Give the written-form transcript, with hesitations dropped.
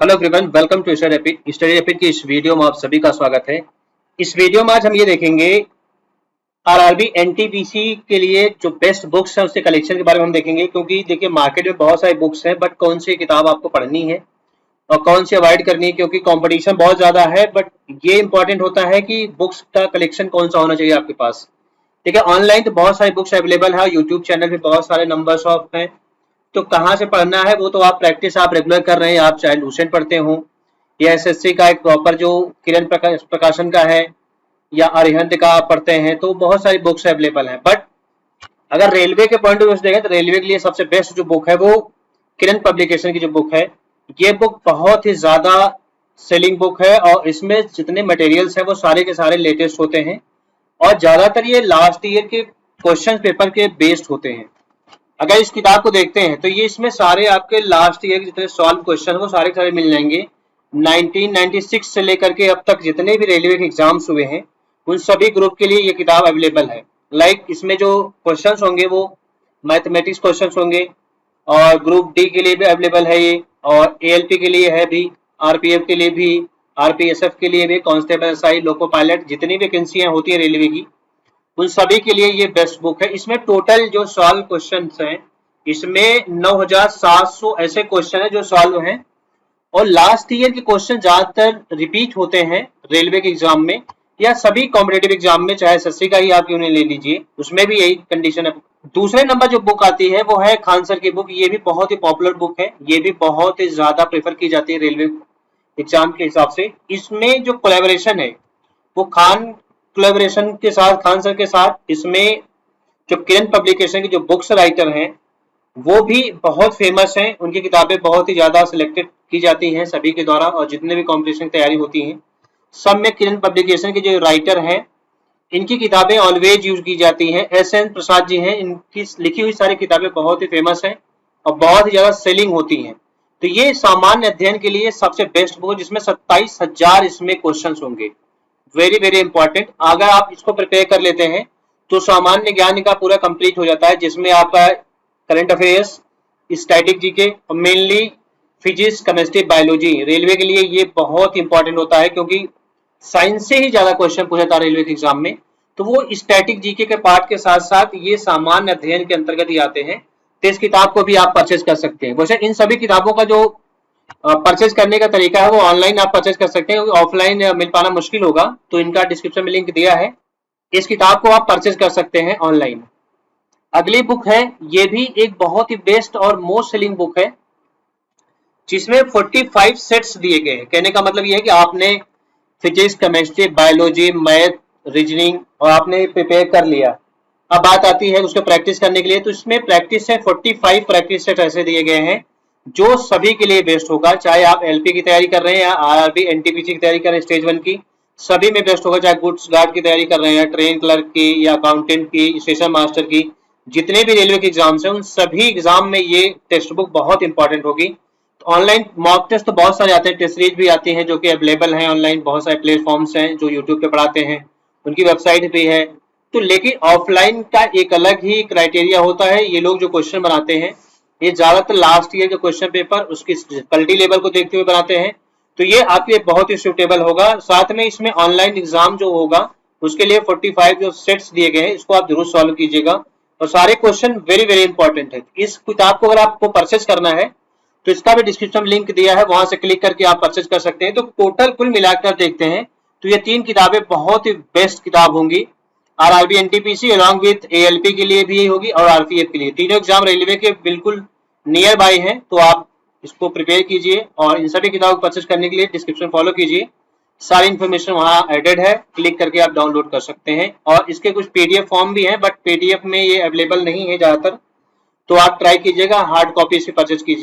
Hello everyone, welcome to study rapid की इस video में आप सभी का स्वागत है। इस वीडियो में आज हम ये देखेंगे आरआरबी एनटीपीसी के लिए जो बेस्ट बुक्स है उसके कलेक्शन के बारे में हम देखेंगे। क्योंकि देखिए मार्केट में बहुत सारी बुक्स हैं, बट कौन सी किताब आपको पढ़नी है और कौन सी अवॉइड करनी है, क्योंकि कंपटीशन बहुत ज्यादा है। बट ये इंपॉर्टेंट होता है कि बुक्स का कलेक्शन कौन सा होना चाहिए आपके पास। ठीक है, ऑनलाइन तो बहुत सारी बुक्स अवेलेबल है, यूट्यूब चैनल पे बहुत सारे नंबर्स ऑफ हैं। तो कहाँ से पढ़ना है वो तो आप प्रैक्टिस आप रेगुलर कर रहे हैं, आप चाहे लूसेंट पढ़ते हो या एसएससी का एक प्रॉपर जो किरण प्रकाशन का है या अरिहंत का आप पढ़ते हैं, तो बहुत सारी बुक्स अवेलेबल हैं। बट अगर रेलवे के पॉइंट ऑफ व्यू से देखें तो रेलवे के लिए सबसे बेस्ट जो बुक है वो किरण पब्लिकेशन की जो बुक है। ये बुक बहुत ही ज्यादा सेलिंग बुक है और इसमें जितने मटेरियल्स हैं वो सारे के सारे लेटेस्ट होते हैं और ज्यादातर ये लास्ट ईयर के क्वेश्चन पेपर के बेस्ड होते हैं। अगर इस किताब को देखते हैं तो ये इसमें सारे आपके लास्ट ईयर के जितने सॉल्व क्वेश्चन वो सारे सारे मिल जाएंगे। 1996 से लेकर के अब तक जितने भी रेलवे के एग्जाम्स हुए हैं उन सभी ग्रुप के लिए ये किताब अवेलेबल है। इसमें जो क्वेश्चंस होंगे वो मैथमेटिक्स क्वेश्चंस होंगे और ग्रुप डी के लिए भी अवेलेबल है ये, और एएलपी के लिए है भी, आरपीएफ के लिए भी, आरपीएसएफ के लिए भी, कांस्टेबल एसआई, लोको पायलट, जितनी वैकेंसियां होती है रेलवे की उन सभी के लिए ये बेस्ट बुक है। इसमें टोटल जो सॉल्व क्वेश्चंस हैं इसमें 9700 ऐसे क्वेश्चन है जो सॉल्व हैं और लास्ट ईयर के क्वेश्चन ज्यादातर रिपीट होते हैं रेलवे के एग्जाम में या सभी कॉम्पिटेटिव एग्जाम में, चाहे एसएससी का ही आप यूनियन ले लीजिए उसमें भी यही कंडीशन है। दूसरे नंबर जो बुक आती है वो है खान सर की बुक। ये भी बहुत ही पॉपुलर बुक है, ये भी बहुत ही ज्यादा प्रेफर की जाती है रेलवे एग्जाम के हिसाब से। इसमें जो कोलैबोरेशन है वो कोलैबोरेशन के साथ, खान सर के साथ, इसमें जो किरण पब्लिकेशन की जो बुक्स राइटर हैं वो भी बहुत फेमस हैं। उनकी किताबें बहुत ही ज्यादा सिलेक्टेड की जाती हैं सभी के द्वारा और जितने भी कॉम्पिटिशन की तैयारी होती हैं सब में किरण पब्लिकेशन के जो राइटर हैं इनकी किताबें ऑलवेज यूज की जाती हैं। एस.एन. प्रसाद जी हैं, इनकी लिखी हुई सारी किताबें बहुत ही फेमस हैं और बहुत ही ज्यादा सेलिंग होती हैं। तो ये सामान्य अध्ययन के लिए सबसे बेस्ट बुक है जिसमें 27,000 इसमें क्वेश्चन होंगे। Very very important. अगर आप इसको प्रिपेयर कर लेते हैं तो सामान्य ज्ञान का पूरा कंप्लीट हो जाता है, जिसमें आपका करंट अफेयर्स, स्टैटिक जीके और mainly physics, chemistry, biology railway के लिए ये बहुत इंपॉर्टेंट होता है क्योंकि साइंस से ही ज्यादा क्वेश्चन पूछा था रेलवे के एग्जाम में। तो वो स्टैटिक जीके के पार्ट के साथ साथ ये सामान्य अध्ययन के अंतर्गत ही आते हैं। तो इस किताब को भी आप परचेज कर सकते हैं। वैसे इन सभी किताबों का जो परचेज करने का तरीका है वो ऑनलाइन आप परचेज कर सकते हैं, ऑफलाइन मिल पाना मुश्किल होगा, तो इनका डिस्क्रिप्शन में लिंक दिया है। इस किताब को आप परचेज कर सकते हैं ऑनलाइन। अगली बुक है, ये भी एक बहुत ही बेस्ट और मोस्ट सेलिंग बुक है जिसमें 45 सेट्स दिए गए हैं। कहने का मतलब ये है कि आपने physics, chemistry, biology, math, reasoning और आपने प्रिपेयर कर लिया। अब बात आती है उसको प्रैक्टिस करने के लिए, तो इसमें प्रैक्टिस है 45 प्रैक्टिस सेट ऐसे दिए गए हैं जो सभी के लिए बेस्ट होगा। चाहे आप एलपी की तैयारी कर रहे हैं या आरआरबी एनटीपीसी की तैयारी कर रहे हैं स्टेज 1 की, सभी में बेस्ट होगा। चाहे गुड्स गार्ड की तैयारी कर रहे हैं, ट्रेन क्लर्क की या अकाउंटेंट की, स्टेशन मास्टर की, जितने भी रेलवे के एग्जाम्स हैं उन सभी एग्जाम में ये टेक्स्ट बुक बहुत इंपॉर्टेंट होगी। तो ऑनलाइन मॉक टेस्ट तो बहुत सारे आते हैं, टेस्ट सीरीज भी आती है जो कि अवेलेबल है ऑनलाइन। बहुत सारे प्लेटफॉर्म्स हैं जो यूट्यूब पे पढ़ाते हैं, उनकी वेबसाइट भी है। तो लेकिन ऑफलाइन का एक अलग ही क्राइटेरिया होता है। ये लोग जो क्वेश्चन बनाते हैं ये ज्यादातर लास्ट ईयर के क्वेश्चन पेपर उसकी क्वालिटी लेवल को देखते हुए बनाते हैं, तो ये आपके लिए बहुत ही सुटेबल होगा। साथ में इसमें ऑनलाइन एग्जाम जो होगा उसके लिए 45 जो सेट्स दिए गए हैं इसको आप जरूर सॉल्व कीजिएगा और सारे क्वेश्चन वेरी वेरी इंपॉर्टेंट है। इस किताब को अगर आपको परचेज करना है तो इसका भी डिस्क्रिप्शन में लिंक दिया है, वहां से क्लिक करके आप परचेज कर सकते हैं। तो टोटल कुल मिलाकर देखते हैं तो ये 3 किताबें बहुत ही बेस्ट किताब होंगी। RRB NTPC along with ALP के लिए भी होगी और आरपीएफ के लिए। तीनों एग्जाम रेलवे के बिल्कुल नियर बाय हैं, तो आप इसको प्रिपेयर कीजिए और इन सभी किताबों को परचेज करने के लिए डिस्क्रिप्शन फॉलो कीजिए। सारी इन्फॉर्मेशन वहां एडेड है, क्लिक करके आप डाउनलोड कर सकते हैं। और इसके कुछ पीडीएफ फॉर्म भी हैं, बट पीडीएफ में ये अवेलेबल नहीं है ज्यादातर, तो आप ट्राई कीजिएगा हार्ड कॉपी से परचेज कीजिए।